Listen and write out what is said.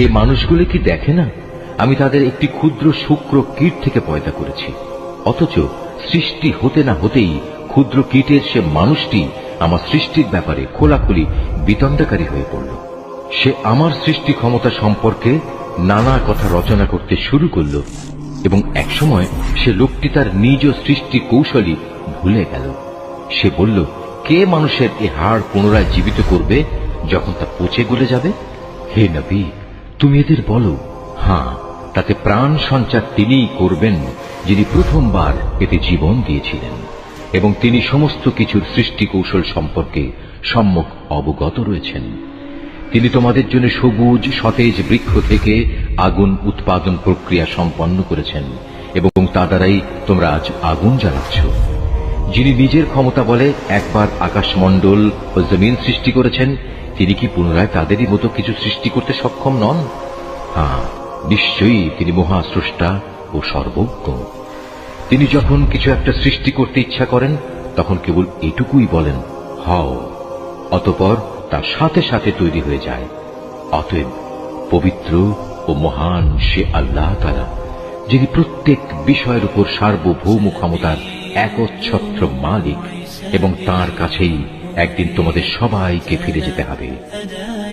এ মানুষগুলো কি দেখে না আমি তাদের একটি ক্ষুদ্র শুক্র কীট থেকে পয়দা করেছি, অথচ সৃষ্টি হতে না হতেই ক্ষুদ্র কীটের সে মানুষটি আমার সৃষ্টির ব্যাপারে খোলাখুলি বিতণ্ডাকারী হয়ে পড়ল। সে আমার সৃষ্টি ক্ষমতা সম্পর্কে নানা কথা রচনা করতে শুরু করল এবং একসময় সে লোকটি তার নিজ সৃষ্টি কৌশলী ভুলে গেল। সে বলল, কে মানুষের এ হাড় পুনরায় জীবিত করবে যখন তা পচে গলে যাবে? হে নবী, তুমি এদের বলো, হ্যাঁ, তাতে প্রাণ সঞ্চার তিনিই করবেন যিনি প্রথমবার এতে জীবন দিয়েছিলেন এবং তিনি সমস্ত কিছুর সৃষ্টি কৌশল সম্পর্কে সম্যক অবগত রয়েছেন। তিনি তোমাদের জন্য সবুজ সতেজ বৃক্ষ থেকে আগুন উৎপাদন প্রক্রিয়া সম্পন্ন করেছেন এবং তা দ্বারাই তোমরা আজ আগুন জ্বালাচ্ছ। যিনি নিজের ক্ষমতা বলে একবার আকাশমণ্ডল ও জমিন সৃষ্টি করেছেন, তিনি কি পুনরায় তাদেরই মতো কিছু সৃষ্টি করতে সক্ষম নন? হ্যাঁ, নিশ্চয়ই তিনি মহাস্রষ্টা ও সর্বজ্ঞ। তিনি যখন কিছু একটা সৃষ্টি করতে ইচ্ছা করেন তখন কেবল এটুকুই বলেন, হও, অতঃপর তার সাথে সাথে তৈরি হয়ে যায়। অতএব পবিত্র ও মহান সে আল্লাহ তাআলা, যিনি প্রত্যেক বিষয়ের উপর সার্বভৌম ক্ষমতার একচ্ছত্র মালিক, এবং তার কাছেই একদিন তোমাদের সবাইকে ফিরে যেতে হবে।